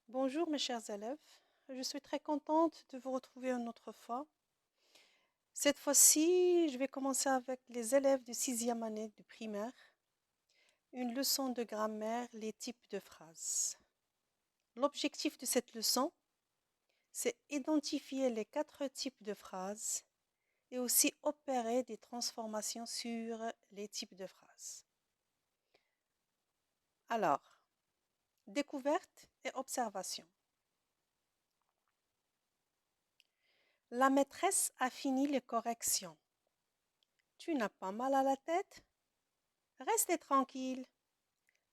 Bonjour mes chers élèves, je suis très contente de vous retrouver une autre fois. Cette fois-ci, je vais commencer avec les élèves de sixième année du primaire, une leçon de grammaire, les types de phrases. L'objectif de cette leçon, c'est identifier les 4 types de phrases et aussi opérer des transformations sur les types de phrases. Alors, découverte et observation. La maîtresse a fini les corrections. Tu n'as pas mal à la tête? Restez tranquille.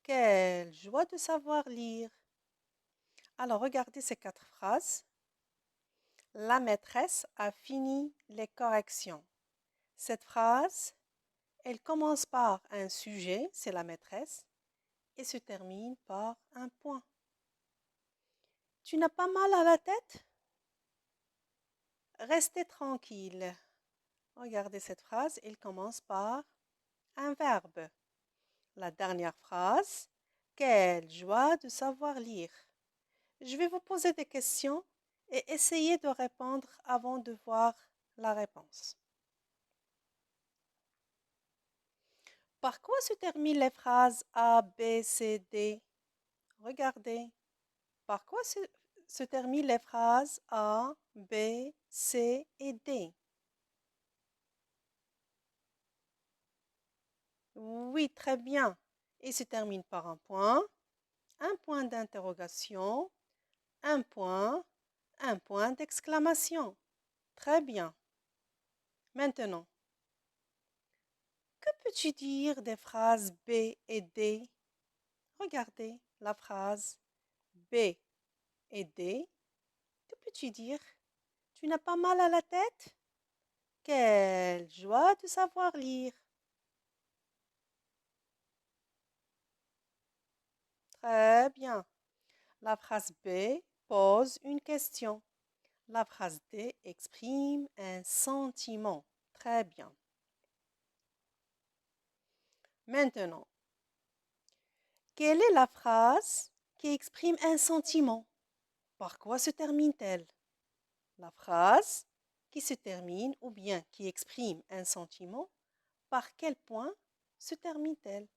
Quelle joie de savoir lire. Alors, regardez ces 4 phrases. La maîtresse a fini les corrections. Cette phrase, elle commence par un sujet, c'est la maîtresse, et se termine par un point. Tu n'as pas mal à la tête? Restez tranquille. Regardez cette phrase, elle commence par un verbe. La dernière phrase, quelle joie de savoir lire. Je vais vous poser des questions et essayer de répondre avant de voir la réponse. Par quoi se terminent les phrases A, B, C, D? Regardez. Par quoi se terminent les phrases A, B, C et D? Oui, très bien. Ils se terminent par un point d'interrogation, un point d'exclamation. Très bien. Maintenant, que peux-tu dire des phrases B et D? Regardez la phrase B et D. Que peux-tu dire? Tu n'as pas mal à la tête? Quelle joie de savoir lire. Très bien. La phrase B pose une question. La phrase D exprime un sentiment. Très bien. Maintenant, quelle est la phrase qui exprime un sentiment? Par quoi se termine-t-elle? La phrase qui se termine ou bien qui exprime un sentiment, par quel point se termine-t-elle?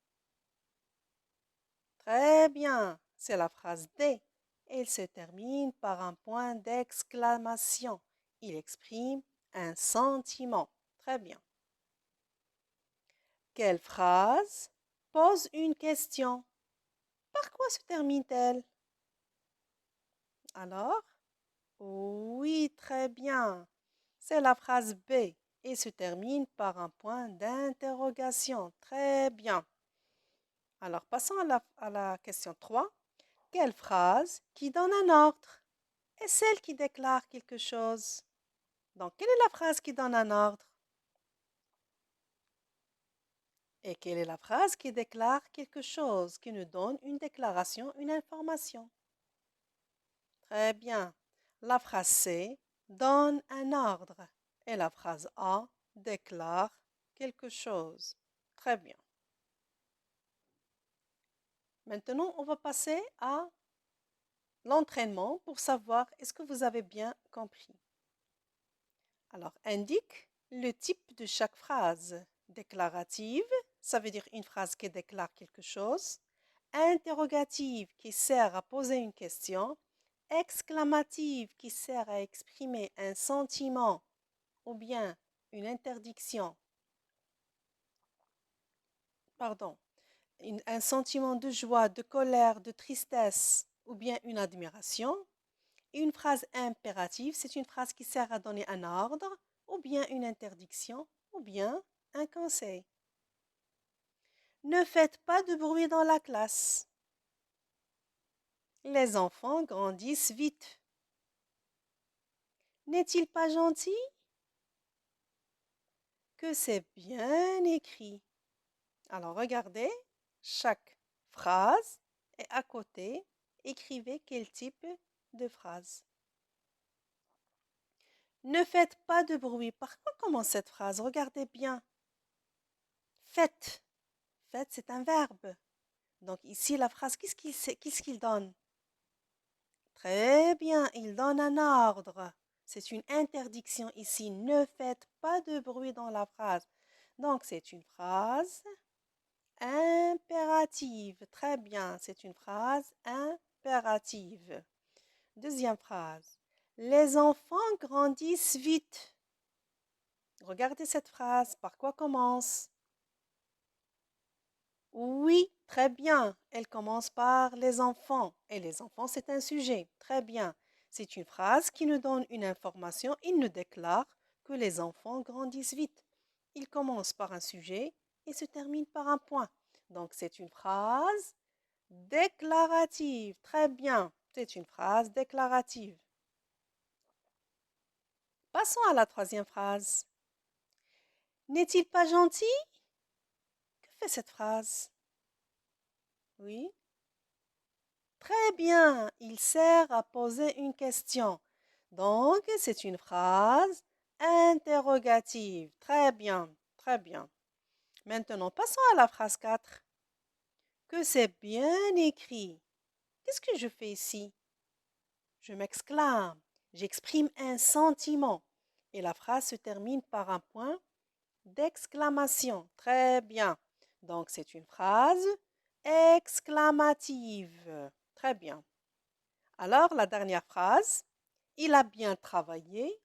Très bien, c'est la phrase D. Elle se termine par un point d'exclamation. Il exprime un sentiment. Très bien. Quelle phrase pose une question? Par quoi se termine-t-elle? Alors, oui, très bien. C'est la phrase B et se termine par un point d'interrogation. Très bien. Alors, passons à la question 3. Quelle phrase qui donne un ordre est celle qui déclare quelque chose? Donc, quelle est la phrase qui donne un ordre? Et quelle est la phrase qui déclare quelque chose, qui nous donne une déclaration, une information? Très bien. La phrase C donne un ordre et la phrase A déclare quelque chose. Très bien. Maintenant, on va passer à l'entraînement pour savoir est-ce que vous avez bien compris. Alors, indique le type de chaque phrase. Déclarative, ça veut dire une phrase qui déclare quelque chose. Interrogative, qui sert à poser une question. Exclamative, qui sert à exprimer un sentiment ou bien une interdiction. Pardon, un sentiment de joie, de colère, de tristesse ou bien une admiration. Et une phrase impérative, c'est une phrase qui sert à donner un ordre ou bien une interdiction ou bien un conseil. Ne faites pas de bruit dans la classe. Les enfants grandissent vite. N'est-il pas gentil? Que c'est bien écrit. Alors regardez, chaque phrase et à côté, écrivez quel type de phrase. Ne faites pas de bruit. Par quoi commence cette phrase? Regardez bien. Faites. Faites, c'est un verbe. Donc ici, la phrase, qu'est-ce qu'il donne? Très bien, il donne un ordre. C'est une interdiction ici. Ne faites pas de bruit dans la phrase. Donc, c'est une phrase impérative. Très bien, c'est une phrase impérative. Deuxième phrase. Les enfants grandissent vite. Regardez cette phrase. Par quoi commence? Oui, très bien. Elle commence par les enfants. Et les enfants, c'est un sujet. Très bien. C'est une phrase qui nous donne une information. Il nous déclare que les enfants grandissent vite. Il commence par un sujet et se termine par un point. Donc, c'est une phrase déclarative. Très bien. C'est une phrase déclarative. Passons à la troisième phrase. N'est-il pas gentil? Que fait cette phrase? Oui. Très bien, il sert à poser une question. Donc, c'est une phrase interrogative. Très bien, très bien. Maintenant, passons à la phrase 4. Que c'est bien écrit. Qu'est-ce que je fais ici? Je m'exclame. J'exprime un sentiment. Et la phrase se termine par un point d'exclamation. Très bien. Donc, c'est une phrase exclamative. Très bien. Alors, la dernière phrase, il a bien travaillé.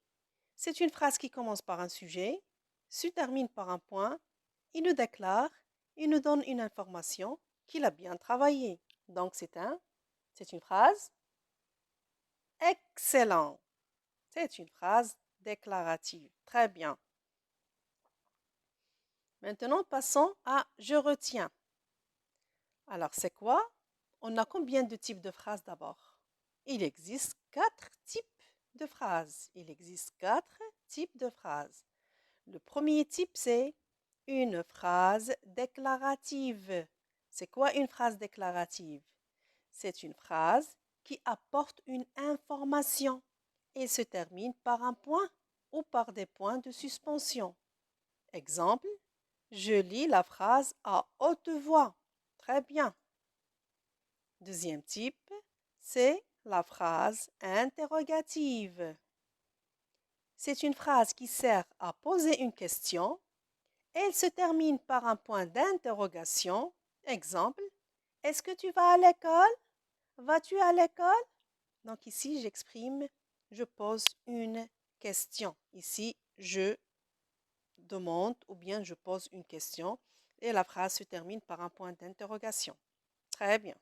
C'est une phrase qui commence par un sujet, se termine par un point, il nous déclare, il nous donne une information qu'il a bien travaillé. Donc, c'est une phrase excellent. C'est une phrase déclarative. Très bien. Maintenant, passons à je retiens. Alors, c'est quoi? On a combien de types de phrases d'abord? Il existe 4 types de phrases. Il existe 4 types de phrases. Le premier type, c'est une phrase déclarative. C'est quoi une phrase déclarative? C'est une phrase qui apporte une information et se termine par un point ou par des points de suspension. Exemple, je lis la phrase à haute voix. Très bien. Deuxième type, c'est la phrase interrogative. C'est une phrase qui sert à poser une question. Elle se termine par un point d'interrogation. Exemple, est-ce que tu vas à l'école? Vas-tu à l'école? Donc ici, je pose une question. Ici, je demande ou bien je pose une question et la phrase se termine par un point d'interrogation. Très bien.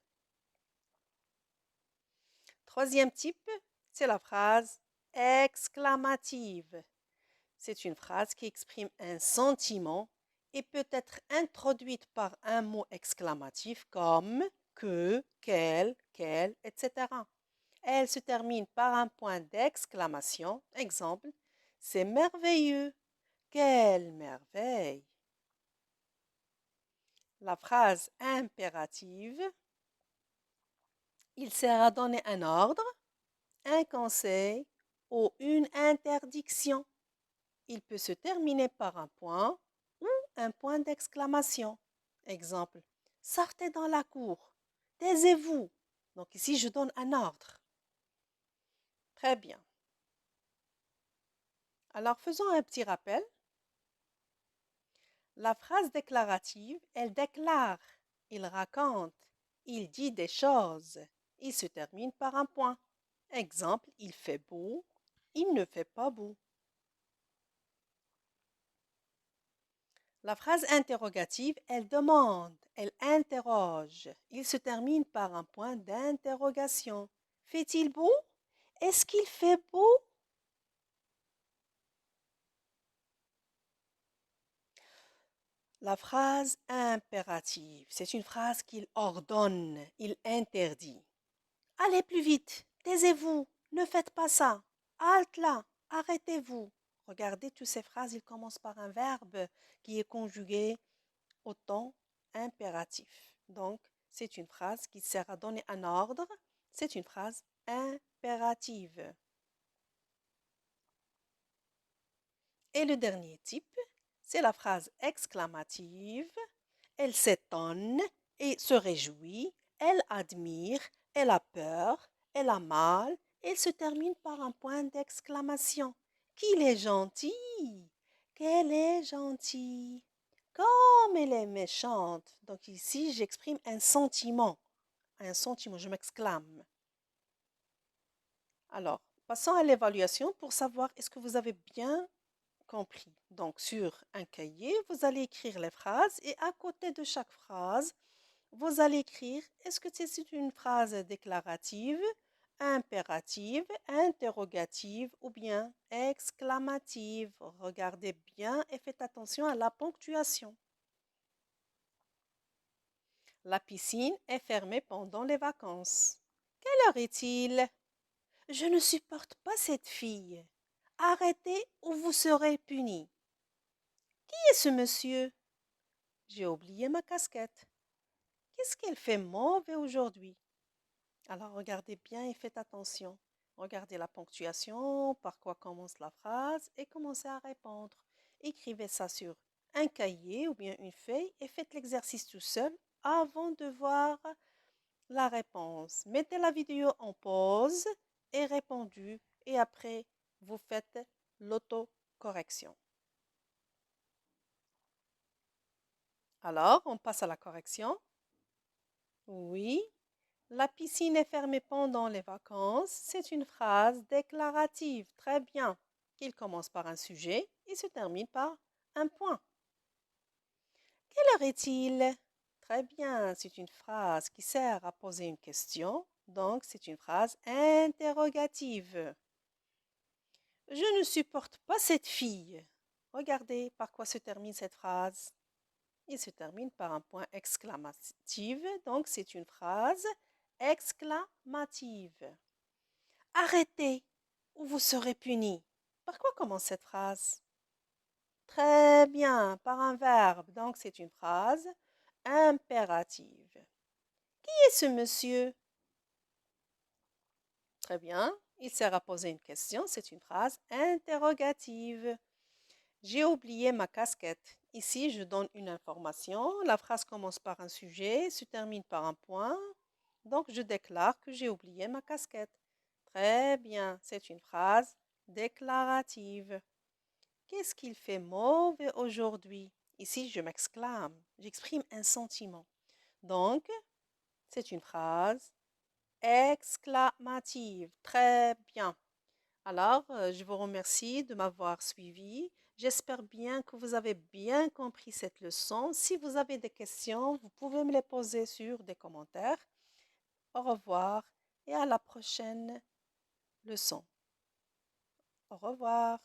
Troisième type, c'est la phrase exclamative. C'est une phrase qui exprime un sentiment et peut être introduite par un mot exclamatif comme que, quel, etc. Elle se termine par un point d'exclamation. Exemple, c'est merveilleux. Quelle merveille! La phrase impérative, il sert à donner un ordre, un conseil ou une interdiction. Il peut se terminer par un point ou un point d'exclamation. Exemple, sortez dans la cour, taisez-vous. Donc ici, je donne un ordre. Très bien. Alors, faisons un petit rappel. La phrase déclarative, elle déclare, il raconte, il dit des choses. Il se termine par un point. Exemple, il fait beau, il ne fait pas beau. La phrase interrogative, elle demande, elle interroge. Il se termine par un point d'interrogation. Fait-il beau? Est-ce qu'il fait beau? La phrase impérative, c'est une phrase qu'il ordonne, il interdit. Allez plus vite, taisez-vous, ne faites pas ça. Halte là, arrêtez-vous. Regardez, toutes ces phrases, ils commencent par un verbe qui est conjugué au temps impératif. Donc, c'est une phrase qui sert à donner un ordre. C'est une phrase impérative. Et le dernier type, c'est la phrase exclamative. Elle s'étonne et se réjouit. Elle admire. Elle a peur. Elle a mal et elle se termine par un point d'exclamation. Qu'il est gentil! Qu'elle est gentille! Comme elle est méchante. Donc ici, j'exprime un sentiment. Un sentiment, je m'exclame. Alors, passons à l'évaluation pour savoir est-ce que vous avez bien compris. Donc, sur un cahier, vous allez écrire les phrases et à côté de chaque phrase, vous allez écrire est-ce que c'est une phrase déclarative, impérative, interrogative ou bien exclamative. Regardez bien et faites attention à la ponctuation. La piscine est fermée pendant les vacances. Quelle heure est-il? Je ne supporte pas cette fille. Arrêtez ou vous serez puni. Qui est ce monsieur? J'ai oublié ma casquette. Qu'est-ce qu'elle fait mauvais aujourd'hui? Alors regardez bien et faites attention. Regardez la ponctuation, par quoi commence la phrase et commencez à répondre. Écrivez ça sur un cahier ou bien une feuille et faites l'exercice tout seul avant de voir la réponse. Mettez la vidéo en pause et répondez et après vous faites l'autocorrection. Alors, on passe à la correction. Oui, la piscine est fermée pendant les vacances. C'est une phrase déclarative. Très bien. Il commence par un sujet et se termine par un point. Quelle heure est-il? Très bien. C'est une phrase qui sert à poser une question. Donc, c'est une phrase interrogative. Je ne supporte pas cette fille. Regardez par quoi se termine cette phrase. Il se termine par un point exclamatif. Donc, c'est une phrase exclamative. Arrêtez ou vous serez puni. Par quoi commence cette phrase? Très bien, par un verbe. Donc, c'est une phrase impérative. Qui est ce monsieur? Très bien, il sert à poser une question. C'est une phrase interrogative. J'ai oublié ma casquette. Ici, je donne une information. La phrase commence par un sujet, se termine par un point. Donc, je déclare que j'ai oublié ma casquette. Très bien, c'est une phrase déclarative. Qu'est-ce qu'il fait mauvais aujourd'hui? Ici, je m'exclame. J'exprime un sentiment. Donc, c'est une phrase exclamative. Très bien. Alors, je vous remercie de m'avoir suivi. J'espère bien que vous avez bien compris cette leçon. Si vous avez des questions, vous pouvez me les poser sur des commentaires. Au revoir et à la prochaine leçon. Au revoir.